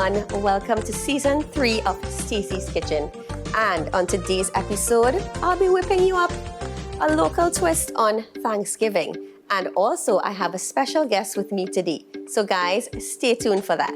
everyone. Welcome to season 3 of Stacy's Kitchen. And on today's episode, I'll be whipping you up a local twist on Thanksgiving. And also, I have a special guest with me today. So guys, stay tuned for that.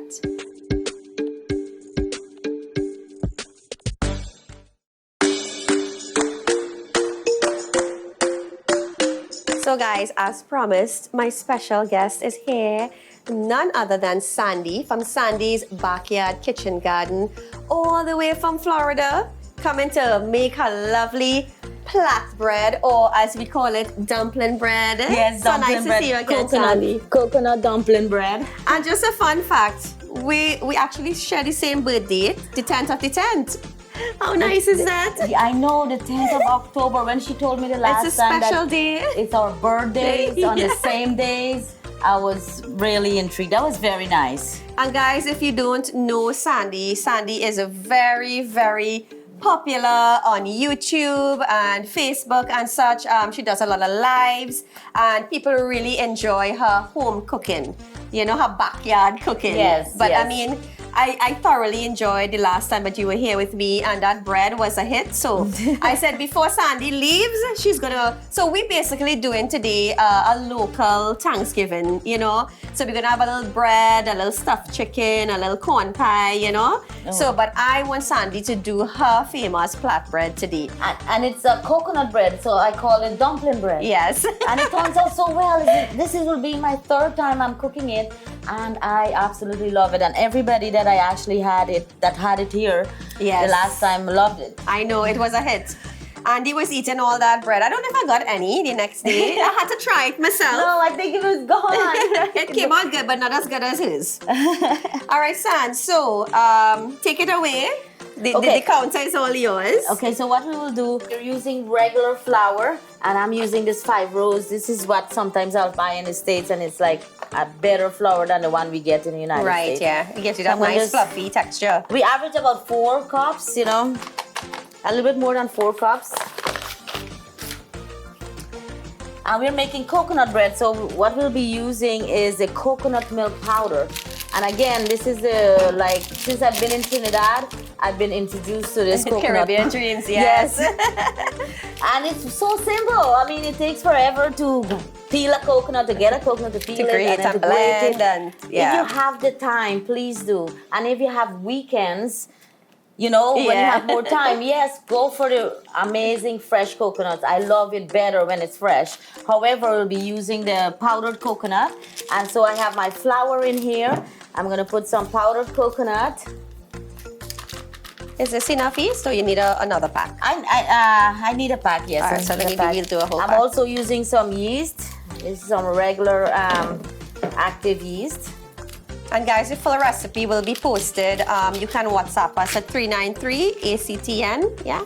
So guys, as promised, my special guest is here. None other than Sandy from Sandy's Backyard Kitchen Garden, all the way from Florida, coming to make her lovely plait bread, or as we call it, dumpling bread. Yes, so dumpling nice bread. To see you again, Sandy. Coconut dumpling bread. And just a fun fact, we actually share the same birth date, the 10th of the 10th. How nice is that? I know, the 10th of October, when she told me the last It's a time special that day. it's our birthdays on the Yes. same days. I was really intrigued. That was very nice. And guys, if you don't know Sandy, Sandy is a very, very popular on YouTube and Facebook and such. She does a lot of lives and people really enjoy her home cooking, you know, her backyard cooking. Yes, But yes. I mean, I thoroughly enjoed the last time that you were here with me, and that bread was a hit. So I said before Sandy leaves, she's gonna. So we basically doing today a local Thanksgiving, you know. So we're gonna have a little bread, a little stuffed chicken, a little corn pie, you know. Oh. So, but I want Sandy to do her famous plait bread today. And it's a coconut bread, so I call it dumpling bread. Yes. And it turns out so well. This will be my 3rd time I'm cooking it, and I absolutely love it. And everybody that I actually had it here Yes. the last time loved it. I know, it was a hit. Andy was eating all that bread. I don't know if I got any the next day. I had to try it myself. No, I think it was gone. It came out good, but not as good as his. All right, San. So, take it away. The counter is all yours. Okay, so what we will do, you're using regular flour, and I'm using this 5 rows. This is what sometimes I'll buy in the States, and it's like a better flour than the one we get in the United Right, States. yeah. It gives you that So nice fluffy texture. We average about 4 cups, you know, a little bit more than 4 cups. And we're making coconut bread, so what we'll be using is the coconut milk powder. And again, this is since I've been in Trinidad, I've been introduced to this coconut. Caribbean dreams, yes. And it's so simple. I mean, it takes forever to peel a coconut, to get a coconut, to peel To it, create and then and to grate blend it. and, yeah. If you have the time, please do. And if you have weekends, you know, when you Yeah. have more time, yes, go for the amazing fresh coconuts. I love it better when it's fresh. However, we'll be using the powdered coconut. And so I have my flour in here. I'm gonna put some powdered coconut. Is this enough yeast, or you need another pack? I need a pack, yes. All right, I so need a then pack. we'll do a whole I'm pack. also using some yeast. This is some regular active yeast. And guys, the full recipe will be posted. You can WhatsApp us at 393-ACTN, yeah?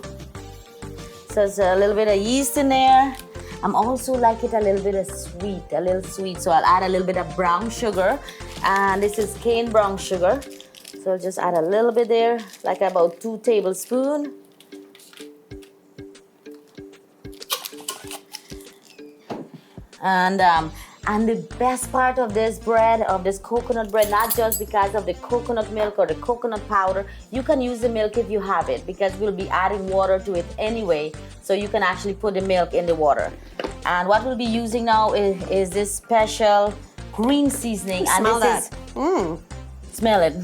So it's a little bit of yeast in there. I'm also like it a little sweet. So I'll add a little bit of brown sugar. And this is cane brown sugar. So I'll just add a little bit there, like about 2 tablespoons. And the best part of this bread, of this coconut bread, not just because of the coconut milk or the coconut powder, you can use the milk if you have it, because we'll be adding water to it anyway, so you can actually put the milk in the water. And what we'll be using now is this special green seasoning. Smell and that. Smell it.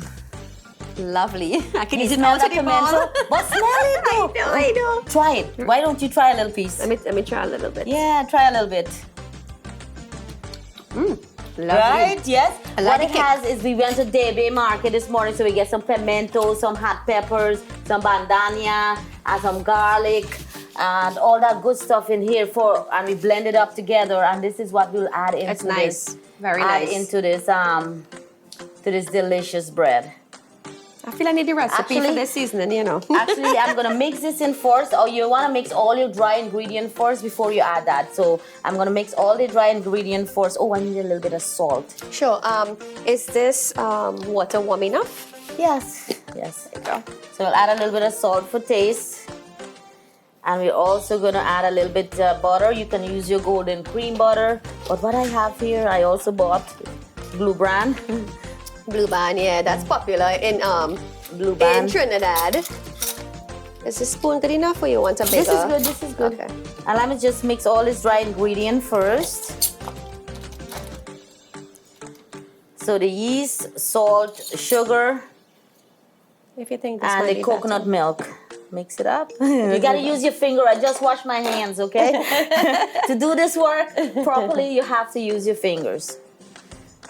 Lovely. I can Is eat it it all not to the ball. pimento? But smell it though. I know. Try it. Why don't you try a little piece? Let me try a little bit. Yeah, try a little bit. Lovely. Right? Yes. I like What it it. has is we went to Debe Market this morning, so we get some pimento, some hot peppers, some bandania, and some garlic, and all that good stuff in here and we blend it up together. And this is what we'll add into It's nice. this. Very add nice. into this to this delicious bread. I feel I need the recipe for Actually- this seasoning, you know. Actually, I'm gonna mix this in first, or you wanna mix all your dry ingredient first before you add that. So I'm gonna mix all the dry ingredient first. Oh, I need a little bit of salt. Sure. Is this water warm enough? Yes. Yes. There you go. So we'll add a little bit of salt for taste. And we're also gonna add a little bit butter. You can use your golden cream butter. But what I have here, I also bought Blue Brand. Blue band, yeah, that's popular in Blue in band. Trinidad. Is this spoon good enough or you want a bigger? This is good, this is good. Okay. And let me just mix all this dry ingredient first. So the yeast, salt, sugar, If you think this and might the be coconut better. milk. Mix it up. You gotta use your finger. I just washed my hands, okay? To do this work properly, you have to use your fingers.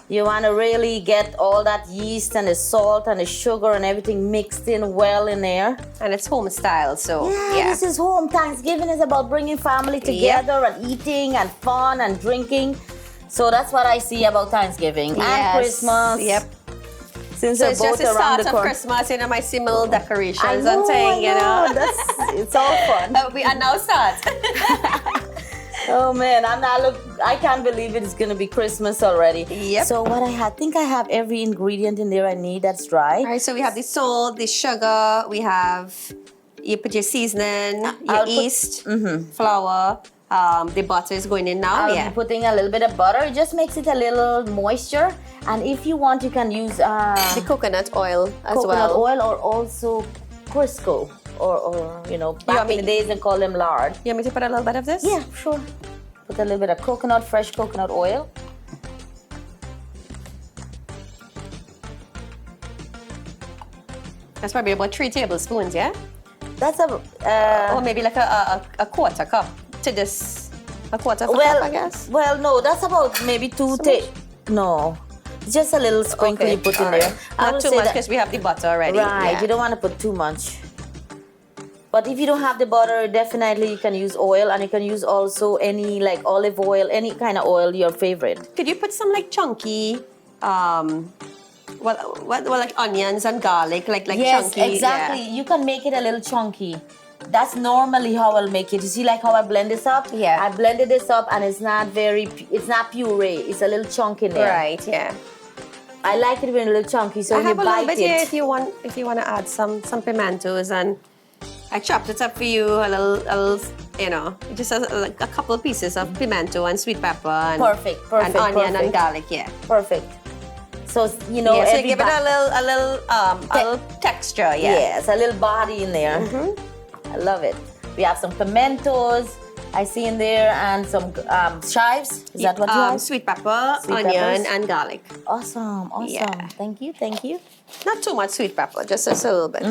You wanna really get all that yeast and the salt and the sugar and everything mixed in well in there. And it's home style, so Yeah, this is home. Thanksgiving is about bringing family together and eating and fun and drinking. So that's what I see about Thanksgiving and Christmas. Yep. Since So they're it's just both the around start the of corner. Christmas, you know, my simple decorations I know, and thing, you know. It's all fun. We are now start. Oh man, I can't believe it. It's gonna be Christmas already. Yep. So what I think I have every ingredient in there I need that's dry. All right, so we have the salt, the sugar, we have, you put your seasoning, your I'll put- yeast, flour, the butter is going in now, I'll be putting a little bit of butter. It just makes it a little moisture. And if you want, you can use the coconut oil as coconut well. oil or also Crisco or you know, back want in me- the days they call them lard. You want me to put a little bit of this? Yeah, sure. Put a little bit of coconut, fresh coconut oil. That's probably about 3 tablespoons, yeah? That's a Or maybe like a quarter cup to this, a quarter of a well, cup, I guess. well, no, that's about maybe two. No, just a little sprinkle you put in all there. right. I Not would too say much that- because we have the butter already. Right, yeah. you don't want to put too much. But if you don't have the butter, definitely you can use oil, and you can use also any like olive oil, any kind of oil, your favorite. Could you put some like chunky, what like onions and garlic, like Yes, chunky? exactly. Yeah. You can make it a little chunky. That's normally how I'll make it. You see like how I blend this up? Yeah. I blended this up and it's not puree. It's a little chunk in there. Right, yeah. I like it when a little chunky, so I when you have a little bite bit here it. if you want to add some pimentos, and I chopped it up for you a little you know, just like a couple of pieces of pimento and sweet pepper and Perfect, and onion perfect. and garlic, yeah. Perfect. So you know, Yeah, so you every give it a little texture, yeah. Yes, a little body in there. I love it. We have some pimentos I see in there and some chives. Is that what you have? Sweet pepper, Sweet onion, peppers. and garlic. Awesome. Yeah. Thank you. Not too much sweet pepper, just a little bit.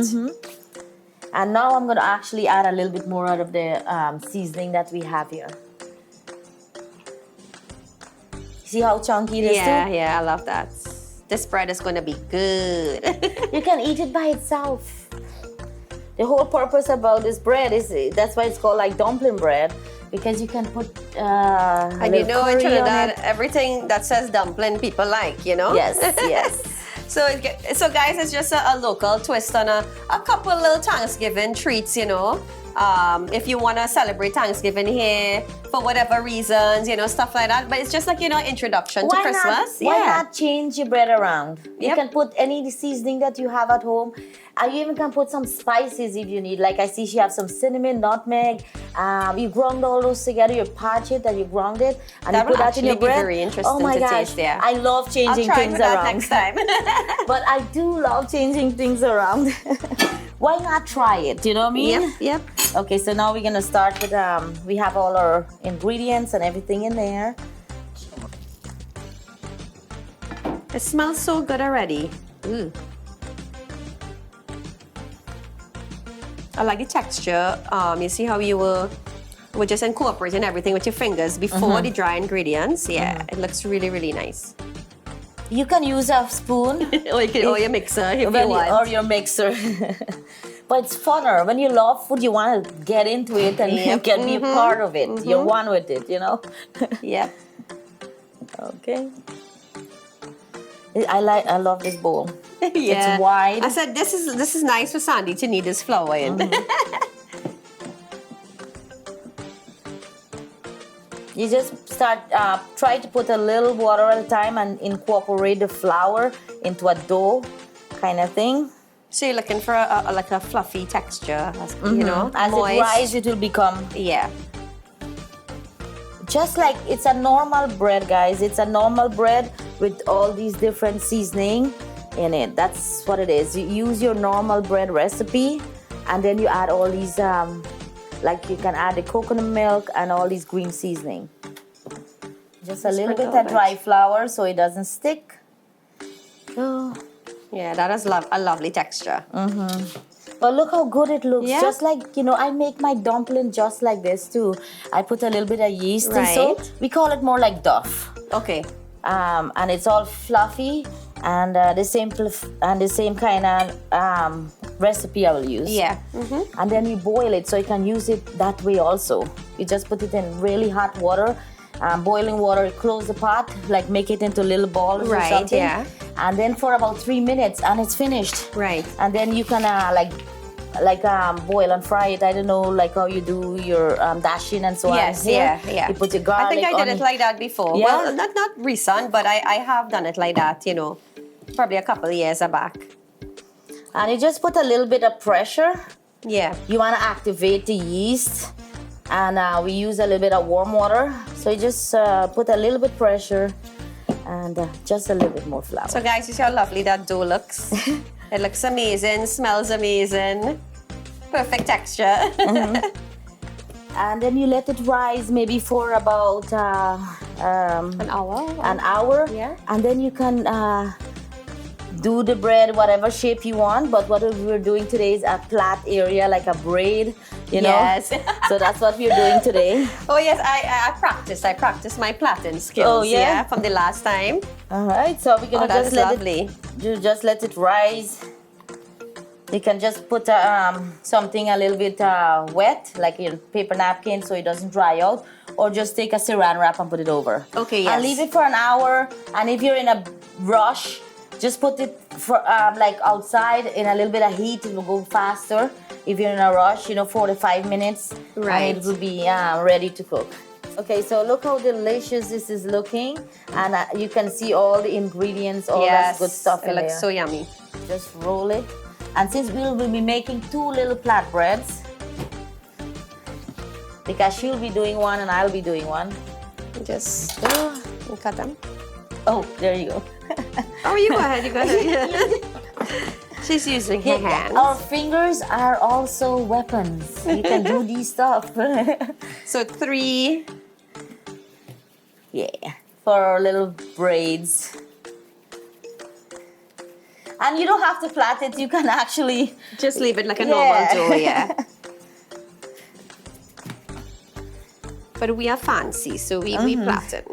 And now I'm going to actually add a little bit more out of the seasoning that we have here. See how chunky it is Yeah, too? yeah, I love that. This bread is going to be good. You can eat it by itself. The whole purpose about this bread is that's why it's called like dumpling bread, because you can put And you know, in curry on Trinidad, it. everything that says dumpling, people like, you know? Yes, yes. So guys, it's just a local twist on a couple little Thanksgiving treats, you know. If you want to celebrate Thanksgiving here for whatever reasons, you know, stuff like that. But it's just like, you know, introduction to Christmas. Why not change your bread around? You Yep. can put any seasoning that you have at home. And you even can put some spices if you need. Like I see she have some cinnamon, nutmeg. You ground all those together. You patch it and you ground it. And That you put will that in your actually be bread. very interesting oh my to gosh. taste, yeah. I love I'll changing try things with that around. next time. But I do love changing things around. Why not try it? You know what I mean? Yep. Okay, so now we're gonna start with we have all our ingredients and everything in there. It smells so good already. Ooh. I like the texture. You see how you were just incorporating everything with your fingers before the dry ingredients. Yeah, it looks really, really nice. You can use a spoon or your mixer if you when want. or your mixer. But it's funner. When you love food, you want to get into it and you can be a part of it. You're one with it, you know? Yep. Okay. I love this bowl. Yeah. It's wide. I said this is nice for Sandy to knead this flour in. You just start, try to put a little water at a time and incorporate the flour into a dough kind of thing. So you're looking for like a fluffy texture, you know, As moist. it rises, it will become Yeah. just like it's a normal bread, guys. It's a normal bread with all these different seasoning. in it. That's what it is. You use your normal bread recipe, and then you add all these, like you can add the coconut milk and all these green seasoning. Just a little bit of dry flour so it doesn't stick. Oh. Yeah, that is a lovely texture. But look how good it looks. Yeah. Just like, I make my dumpling just like this too. I put a little bit of yeast in, so we call it more like duff. Okay. And it's all fluffy, and the same kind of recipe I will use. Yeah. And then you boil it, so you can use it that way also. You just put it in really hot water, boiling water, close the pot, like make it into little balls or something. Yeah. And then for about 3 minutes, and it's finished. Right. And then you can boil and fry it. I don't know, like how you do your dashing and so on. Yes, yeah. You put your garlic. I think I did it like that before. Yeah? Well, not recent, but I have done it like that, probably a couple of years back. And you just put a little bit of pressure. Yeah. You want to activate the yeast, and we use a little bit of warm water. So you just put a little bit pressure and just a little bit more flour. So guys, you see how lovely that dough looks? It looks amazing, smells amazing, perfect texture. And then you let it rise maybe for about an hour. An hour. Yeah. And then you can do the bread whatever shape you want. But what we're doing today is a plait area, like a braid. Yes. So that's what we're doing today. Oh yes, I practiced my plaiting skills. Oh, yeah? From the last time. All right, so we're gonna just let lovely. just let it rise. You can just put something a little bit wet, like a paper napkin, so it doesn't dry out, or just take a saran wrap and put it over. Okay, yes. And leave it for an hour. And if you're in a rush, just put it for like outside in a little bit of heat. It will go faster. If you're in a rush, 4 to 5 minutes, Right. and it will be ready to cook. Okay, so look how delicious this is looking, and you can see all the ingredients, all that good stuff in it looks there. so yummy. Just roll it, and since we will be making 2 little plait breads, because she'll be doing one and I'll be doing one. Just cut them. Oh, there you go. Oh, you go ahead. You go ahead. She's using her hands. Our fingers are also weapons. You can do these stuff. So 3. Yeah, for our little braids. And you don't have to plait it. You can actually Just leave it like a normal dough, yeah. But we are fancy, so we platen.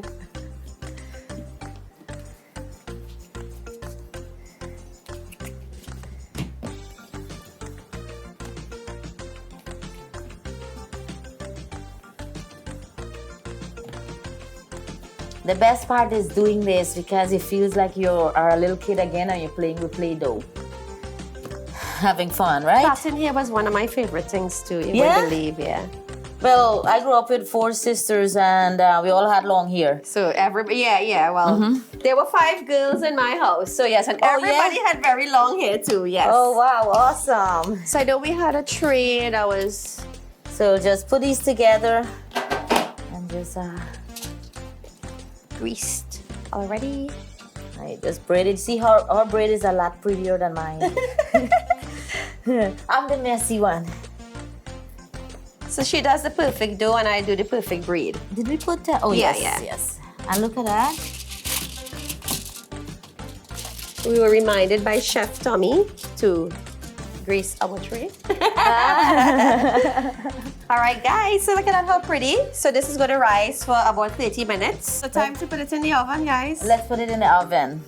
The best part is doing this because it feels like you are a little kid again and you're playing with Play-Doh. Having fun, right? Platen here was one of my favorite things too, you Yeah? would believe, yeah. Well, I grew up with 4 sisters and we all had long hair. So everybody, well, there were 5 girls in my house, so yes, and everybody had very long hair too, yes. Oh, wow, awesome. So I know we had a tray that was... So just put these together and just greased already. I just braid it. See how our braid is a lot prettier than mine. I'm the messy one. So she does the perfect dough and I do the perfect braid. Did we put that? Oh, Yeah, yes, yeah. yes. And look at that. We were reminded by Chef Tommy to grease our tray. All right, guys, so look at that, how pretty. So this is going to rise for about 30 minutes. So time to put it in the oven, guys. Let's put it in the oven.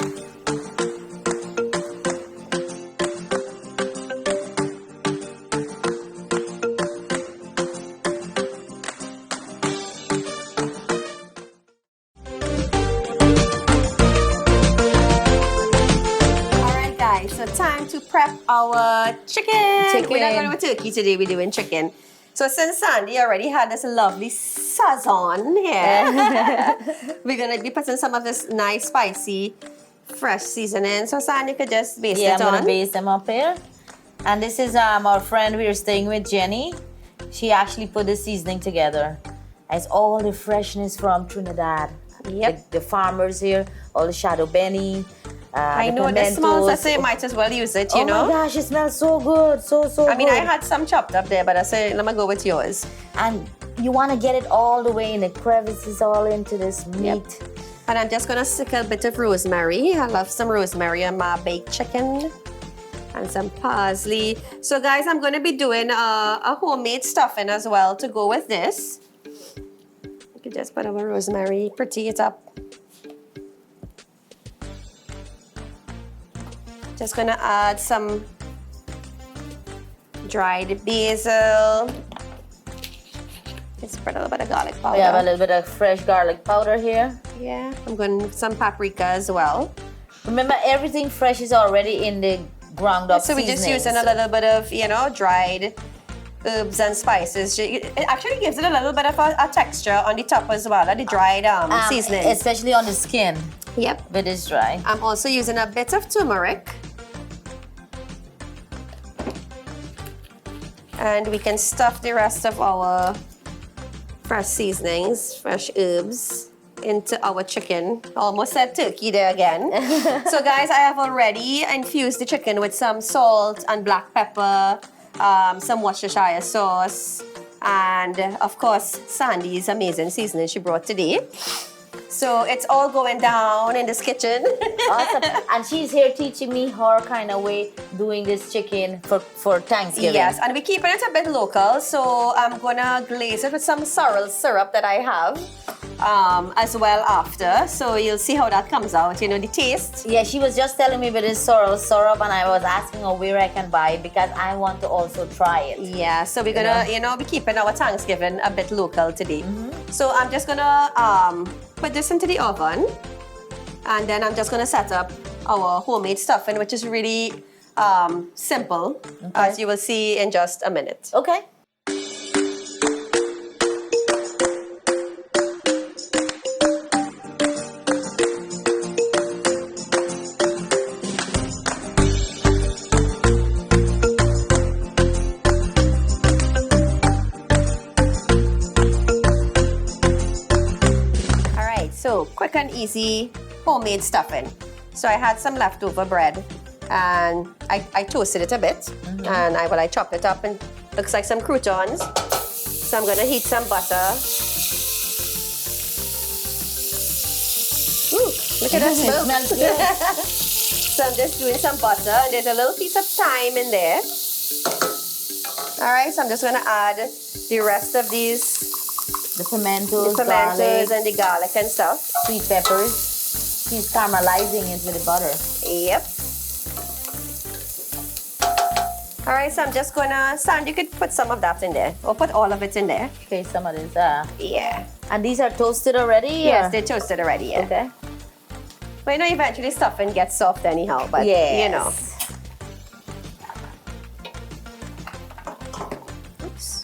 So time to prep our chicken. We're not going to do turkey today, we're doing chicken. So since Sandy already had this lovely sazon here, we're going to be putting some of this nice spicy fresh seasoning. So Sandy could just baste it on. Yeah, I'm going to baste them up here. And this is our friend we are staying with, Jenny. She actually put the seasoning together. It's all the freshness from Trinidad. Yep. The farmers here, all the shadow benny, I know this smells, I say might as well use it, you know. Oh my gosh, it smells so good, so I mean, good. I had some chopped up there, but I say, let me go with yours. And you want to get it all the way in the crevices, all into this meat. Yep. And I'm just gonna stick a bit of rosemary. I love some rosemary on my baked chicken. And some parsley. So guys, I'm gonna be doing a homemade stuffing as well to go with this. You can just put our rosemary, pretty it up. Just gonna add some dried basil. Let's spread a little bit of garlic powder. We have a little bit of fresh garlic powder here. Yeah, I'm going to some paprika as well. Remember, everything fresh is already in the ground up So we're just using a little bit of, you know, dried herbs and spices. It actually gives it a little bit of a texture on the top as well, the dried seasoning. Especially on the skin. Yep. With this dry. I'm also using a bit of turmeric. And we can stuff the rest of our fresh seasonings, fresh herbs into our chicken. Almost said turkey there again. So guys, I have already infused the chicken with some salt and black pepper, some Worcestershire sauce, and of course, Sandy's amazing seasoning she brought today. So it's all going down in this kitchen. Awesome. And she's here teaching me her kind of way doing this chicken for Thanksgiving. Yes, and we're keeping it a bit local. So I'm gonna glaze it with some sorrel syrup that I have as well after. So you'll see how that comes out, you know, the taste. Yeah, she was just telling me about this sorrel syrup, and I was asking her where I can buy it because I want to also try it. Yeah, so we're gonna, you know, be keeping our Thanksgiving a bit local today. So I'm just gonna put this into the oven, and then I'm just gonna set up our homemade stuffing, which is really simple, as you will see in just a minute. Okay. So quick and easy homemade stuffing. So I had some leftover bread and I toasted it a bit and I chopped it up and looks like some croutons. So I'm gonna heat some butter. Ooh, look at that smell. Smells good. So I'm just doing some butter and there's a little piece of thyme in there. All right, so I'm just gonna add the rest of these The pimentos, pimentos garlic, and the garlic and stuff. sweet peppers. She's caramelizing it with the butter. Yep. All right, so I'm just gonna, Sand, you could put some of that in there, or put all of it in there. Okay, some of this. Yeah. And these are toasted already? Yes, or? they're toasted already, yeah. Okay. But you know, eventually stuffing gets soft anyhow, but Yes. you know. Oops.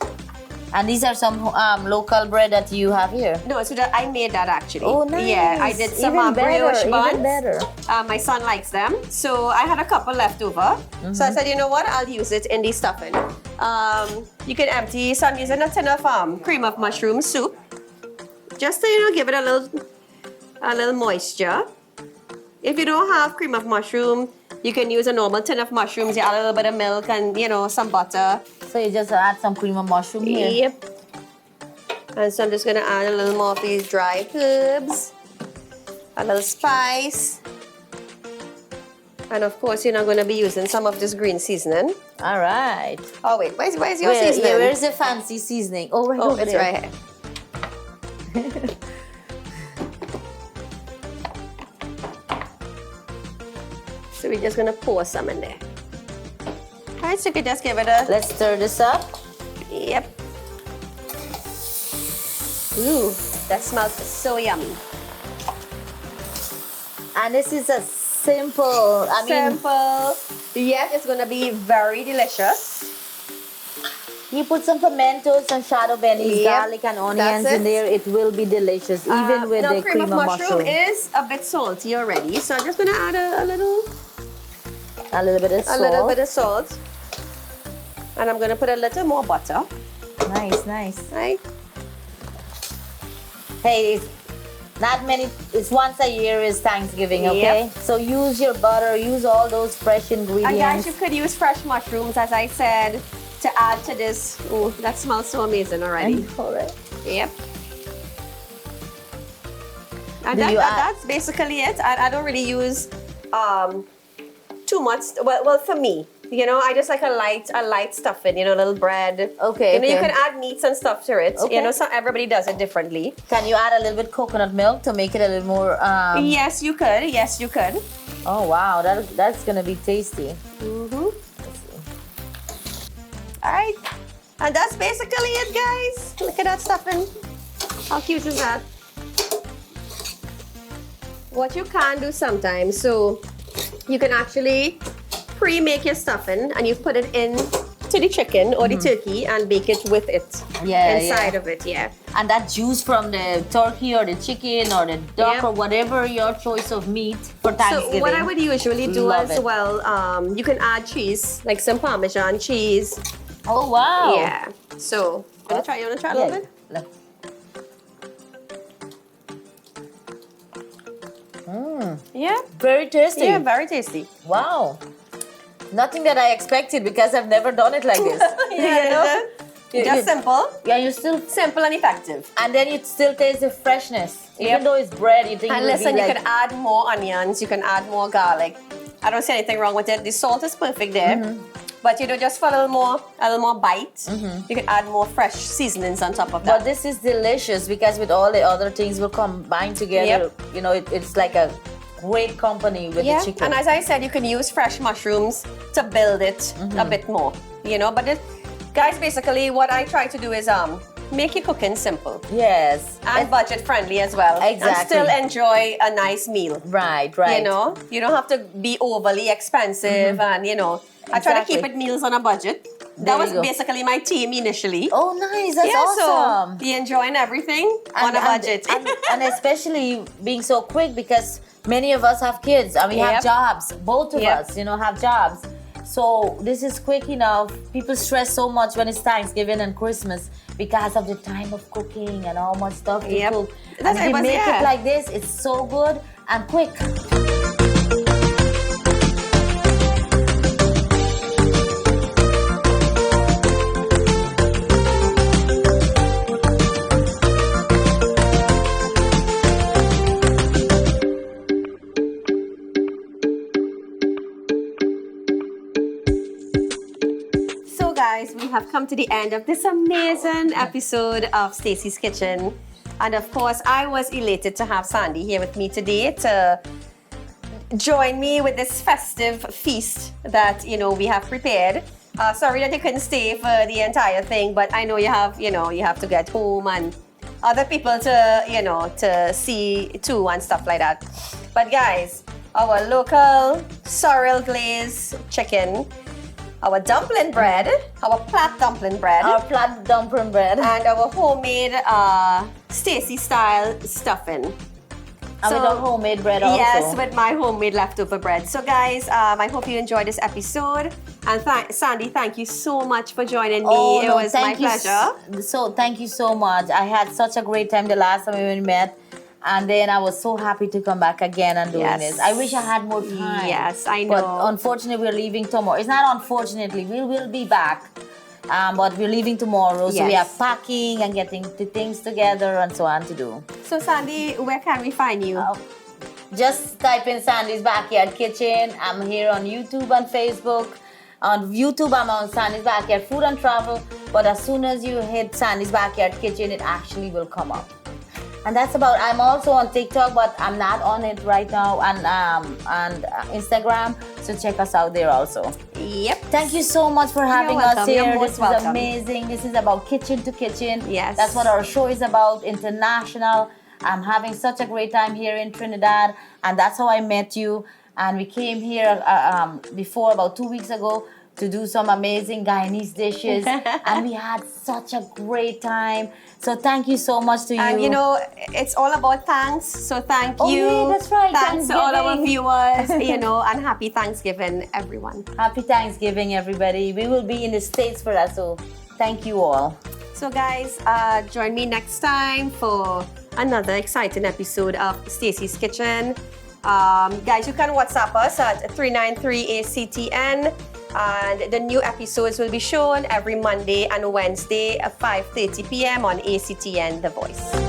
And these are some local bread that you have here. No, so that I made that actually. Oh, nice. Yeah, I did some Even brioche better, buns. even better. My son likes them. So I had a couple left over. So I said, you know what, I'll use it in the stuffing. You can empty, so I'm using a tin of cream of mushroom soup. Just to, you know, give it a little moisture. If you don't have cream of mushroom, you can use a normal tin of mushrooms. You add a little bit of milk and, you know, some butter. So you just add some cream of mushroom here. Yep. And so I'm just gonna add a little more of these dry herbs, a little spice, and of course, you're not gonna be using some of this green seasoning. All right. Oh wait, where's your seasoning? Yeah, where's the fancy seasoning? Oh, right over it's there. right here. So we're just gonna pour some in there. All right, so you could just give it a. Let's stir this up. Yep. Ooh, that smells so yummy. And this is a simple, Simple, yet it's gonna be very delicious. you put some pimentos, some shadow bennies, Yep, garlic and onions that's in it. there. It will be delicious, even with now the cream of mushroom. is a bit salty already, so I'm just gonna add a little bit of salt. A little bit of salt. And I'm gonna put a little more butter. Nice, nice. Right? Hey, Not many, it's once a year is Thanksgiving, okay? Yep. So use your butter, use all those fresh ingredients. And guys, you could use fresh mushrooms, as I said, to add to this. Oh, that smells so amazing already. Yep. And that's basically it. I don't really use too much. Well, for me, you know, I just like a light stuffing, you know, a little bread. Okay. You know, you can add meats and stuff to it. Okay. You know, so everybody does it differently. Can you add a little bit coconut milk to make it a little more? Yes, you could. Yes, you could. Oh wow, that's gonna be tasty. Mm-hmm. All right, and that's basically it, guys. Look at that stuffing. How cute is that? What you can do sometimes, so you can actually pre-make your stuffing and you put it in to the chicken or the turkey and bake it with it inside of it, And that juice from the turkey or the chicken or the duck or whatever your choice of meat for Thanksgiving. So what I would usually do well, you can add cheese, like some Parmesan cheese. Oh wow! Yeah. So you wanna try a little bit? Yeah. Very tasty. Yeah, very tasty. Wow. Nothing that I expected because I've never done it like this. Just simple. Yeah, you still simple and effective. And then you still taste the freshness. Even though it's bread, you think and it would listen, be you like... can add more onions, you can add more garlic. I don't see anything wrong with it. The salt is perfect there. But you know, just for a little more bite, you can add more fresh seasonings on top of that. But this is delicious because with all the other things will combine together. You know, it's like a great company with the chicken. And as I said, you can use fresh mushrooms to build it a bit more. You know, but guys, basically what I try to do is make your cooking simple. Yes. And budget friendly as well. Exactly. And still enjoy a nice meal. Right. You know, you don't have to be overly expensive and, you know, I try to keep it meals on a budget. That was basically my team initially. Oh, nice. That's awesome. So you're enjoying everything on a budget. And especially being so quick because many of us have kids and we have jobs. Both of us, you know, have jobs. So this is quick enough. People stress so much when it's Thanksgiving and Christmas because of the time of cooking and how much stuff to cook. And if you make it like this, it's so good and quick. Guys, we have come to the end of this amazing episode of Stacy's Kitchen. And of course, I was elated to have Sandy here with me today to join me with this festive feast that, you know, we have prepared. Sorry that you couldn't stay for the entire thing, but I know you have to get home and other people to, you know, to see too and stuff like that. But guys, our local sorrel glazed chicken, our dumpling bread, our Plait dumpling bread. Our Plait dumpling bread. And our homemade Stacy style stuffing. And with our homemade bread also. Yes, with my homemade leftover bread. So guys, I hope you enjoyed this episode. And Sandy, thank you so much for joining me. It was my pleasure. So thank you so much. I had such a great time the last time we met. And then I was so happy to come back again and doing this. I wish I had more time. Yes, I know. But unfortunately, we're leaving tomorrow. It's not unfortunately. We will be back. But we're leaving tomorrow. So we are packing and getting the things together and so on to do. So Sandy, where can we find you? Just type in Sandy's Backyard Kitchen. I'm here on YouTube and Facebook. On YouTube, I'm on Sandy's Backyard Food and Travel. But as soon as you hit Sandy's Backyard Kitchen, it actually will come up. And that's about. I'm also on TikTok, but I'm not on it right now, and Instagram. So check us out there also. Yep. Thank you so much for having us here. This is welcome. amazing. This is about kitchen to kitchen. Yes. That's what our show is about. International. I'm having such a great time here in Trinidad, and that's how I met you. And we came here before about 2 weeks ago to do some amazing Guyanese dishes, and we had such a great time. So thank you so much to you. And you know, it's all about thanks. So thank you. Oh, yeah, that's right. Thanks to all our viewers, you know, and happy Thanksgiving, everyone. Happy Thanksgiving, everybody. We will be in the States for that, so thank you all. So guys, join me next time for another exciting episode of Stacy's Kitchen. Guys, you can WhatsApp us at 393-ACTN. And the new episodes will be shown every Monday and Wednesday at 5:30 p.m. on ACTN The Voice.